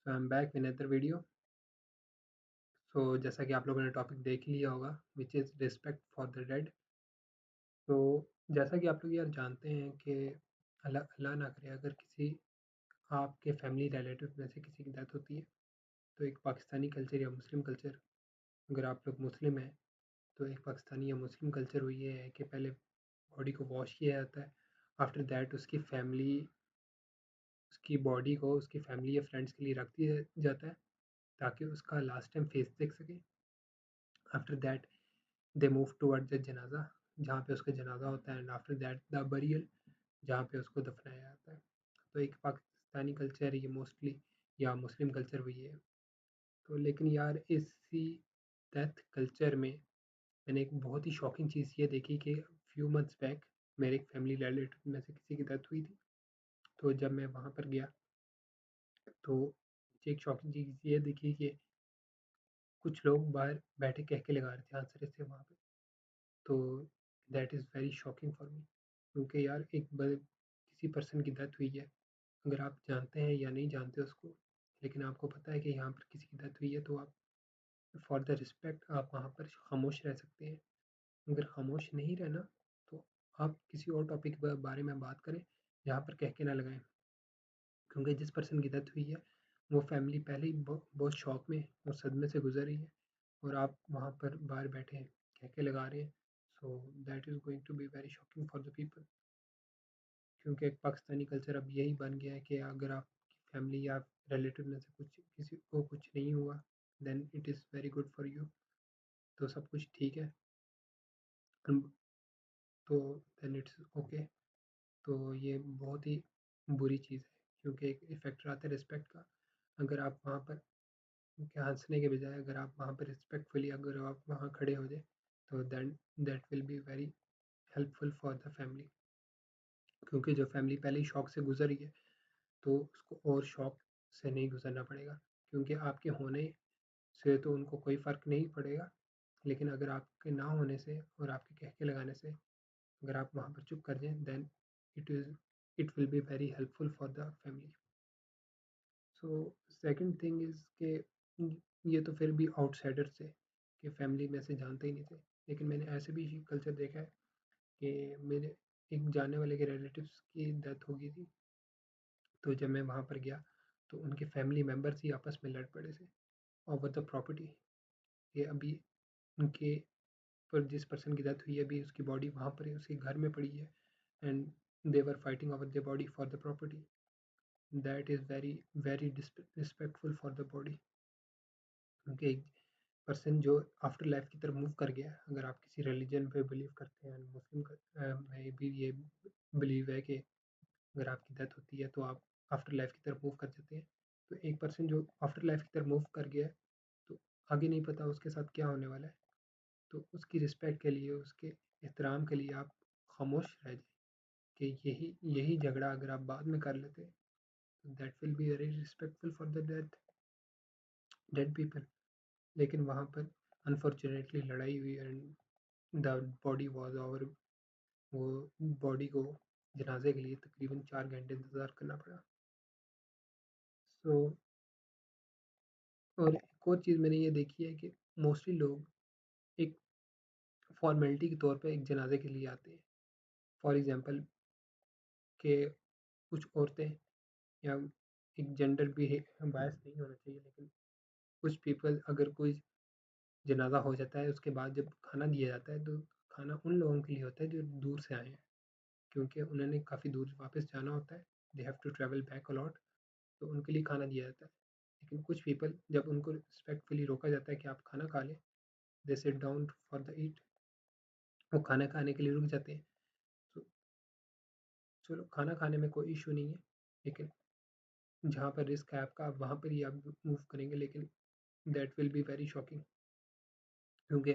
So I'm back with another video. जैसा कि आप लोगों ने टॉपिक देख लिया होगा which is respect for the dead. तो जैसा कि आप लोग यार जानते हैं कि अल्लाह अल्लाह ना करे अगर किसी आपके फैमिली रिलेटिव में से किसी की डेथ होती है, तो एक पाकिस्तानी कल्चर या मुस्लिम कल्चर, अगर आप लोग मुस्लिम हैं तो एक पाकिस्तानी या मुस्लिम कल्चर वो ये है कि पहले बॉडी को वॉश किया जाता है। आफ्टर दैट उसकी बॉडी को उसकी फैमिली या फ्रेंड्स के लिए रख दिया जाता है ताकि उसका लास्ट टाइम फेस देख सके। After that they move towards the जनाजा, जहाँ पे उसका जनाजा होता है, and after that the burial, जहाँ पे उसको दफनाया जाता है। तो एक पाकिस्तानी कल्चर ये मोस्टली, या मुस्लिम कल्चर भी है। तो लेकिन यार इसी डेथ कल्चर में मैंने एक बहुत ही शॉकिंग चीज़ ये देखी कि फ्यू मंथ्स बैक मेरे एक फैमिली रिलेटिव में से किसी की डेथ हुई थी। तो जब मैं वहाँ पर गया तो मुझे एक शॉकिंग चीज़ ये दिखी कि कुछ लोग बाहर बैठे कह के लगा रहे थे आंसर से वहाँ पे। तो that is very shocking for me, क्योंकि यार किसी पर्सन की डेथ हुई है, अगर आप जानते हैं या नहीं जानते उसको, लेकिन आपको पता है कि यहाँ पर किसी की डेथ हुई है, तो आप फॉर द रिस्पेक्ट आप वहाँ पर खामोश रह सकते हैं। अगर खामोश नहीं रहना तो आप किसी और टॉपिक के बारे में बात करें जहाँ पर कह के ना लगाएं, क्योंकि जिस पर्सन की डेथ हुई है वो फैमिली पहले ही बहुत शॉक में और सदमे से गुजर रही है, और आप वहाँ पर बाहर बैठे हैं कह के लगा रहे हैं। So that is going to be very shocking for the people, क्योंकि एक पाकिस्तानी कल्चर अब यही बन गया है कि अगर आपकी फैमिली या रिलेटिव में से कुछ किसी को कुछ नहीं हुआ, then it is very good for you, तो सब कुछ ठीक है। हम- तो देन इट्स ओके। तो ये बहुत ही बुरी चीज़ है, क्योंकि एक इफेक्ट आता है रिस्पेक्ट का। अगर आप वहाँ पर क्या हंसने के बजाय अगर आप वहाँ पर रिस्पेक्टफुली अगर आप वहाँ खड़े हो जाए, तो then that will be very helpful for the family, क्योंकि जो फैमिली पहले ही शॉक से गुजर रही है तो उसको और शॉक से नहीं गुजरना पड़ेगा, क्योंकि आपके होने से तो उनको कोई फ़र्क नहीं पड़ेगा, लेकिन अगर आपके ना होने से और आपके कह के लगाने से अगर आप वहाँ पर चुप कर जाएँ, then it is it will be very helpful for the family. So second thing is के ये तो फिर भी आउटसाइडर थे कि फैमिली में से जानते ही नहीं थे, लेकिन मैंने ऐसे भी कल्चर देखा है कि मेरे एक जानने वाले के रिलेटिव्स की डेथ हो गई थी। तो जब मैं वहाँ पर गया तो उनके फैमिली मेंबर्स ही आपस में लड़ पड़े थे ओवर द प्रॉपर्टी। ये अभी उनके पर जिस पर्सन की डेथ हुई है अभी उसकी बॉडी वहाँ पर है, उसके घर में पड़ी है, and they were fighting over the body for the property. That is very very respectful for the body, क्योंकि एक पर्सन जो आफ्टर लाइफ की तरफ मूव कर गया है, अगर आप किसी रिलीजन पे बिलीव करते हैं, मुस्लिम में भी ये बिलीव है कि अगर आपकी डेथ होती है तो आप आफ्टर लाइफ की तरफ मूव कर जाते हैं। तो एक पर्सन जो आफ्टर लाइफ की तरफ मूव कर गया है, तो आगे नहीं पता उसके साथ क्या होने वाला है। तो उसकी रिस्पेक्ट के लिए, उसके एहतराम के लिए आप खामोश रह जाएँ कि यही यही झगड़ा अगर आप बाद में कर लेते, तो that will be very respectful for the dead people. लेकिन वहाँ पर अनफॉर्चुनेटली लड़ाई हुई and the body was over. वो बॉडी को जनाज़े के लिए तकरीबन 4 घंटे इंतज़ार करना पड़ा। सो और एक और चीज़ मैंने ये देखी है कि मोस्टली लोग एक फ़ॉर्मेलिटी के तौर पे एक जनाज़े के लिए आते हैं। फॉर एग्ज़ाम्पल कि कुछ औरतें या एक जेंडर भी है, बायस नहीं होना चाहिए, लेकिन कुछ पीपल अगर कोई जनाज़ा हो जाता है उसके बाद जब खाना दिया जाता है तो खाना उन लोगों के लिए होता है जो दूर से आए हैं, क्योंकि उन्होंने काफ़ी दूर वापस जाना होता है, they have to travel back a lot, तो उनके लिए खाना दिया जाता है। लेकिन कुछ पीपल जब उनको रिस्पेक्टफुली रोका जाता है कि आप खाना खा लें, they sit down for the eat, वो खाना खाने के लिए रुक जाते हैं। तो चलो खाना खाने में कोई इशू नहीं है, लेकिन जहाँ पर रिस्क है आपका आप वहाँ पर ही आप मूव करेंगे, लेकिन that will be very shocking, क्योंकि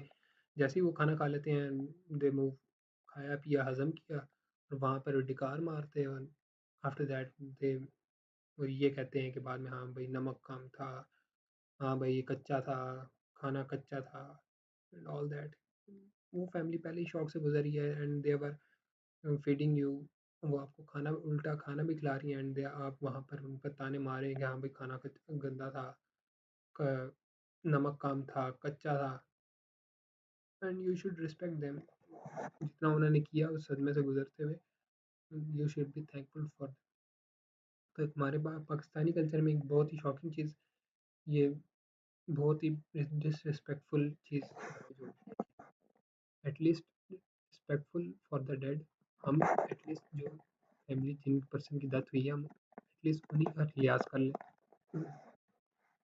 जैसे ही वो खाना खा लेते हैं दे मूव, खाया पिया हजम किया और वहाँ पर डिकार मारते हैं, और आफ्टर दैट दे और ये कहते हैं कि बाद में हाँ भाई नमक कम था, हाँ भाई ये कच्चा था, खाना कच्चा था, एंड ऑल दैट। वो फैमिली पहले ही शौक से गुजरी है and they were feeding you, वो आपको खाना उल्टा खाना भी खिला रही हैं एंड दे आप वहाँ पर उन पर ताने मारे कि हाँ भाई खाना गंदा था, क नमक कम था, कच्चा था and you should respect them. जितना उन्होंने किया उस सदमे से गुज़रते हुए, you should be thankful for. तो हमारे पाकिस्तानी कल्चर में एक बहुत ही शॉकिंग चीज़, ये बहुत ही डिसरिस्पेक्टफुल चीज़ जो at least respectful for the dead. हम एटलीस्ट जो फैमिली जिन पर्सन की डेथ हुई है, हम एटलीस्ट उन्हीं का लिहाज़ कर लें।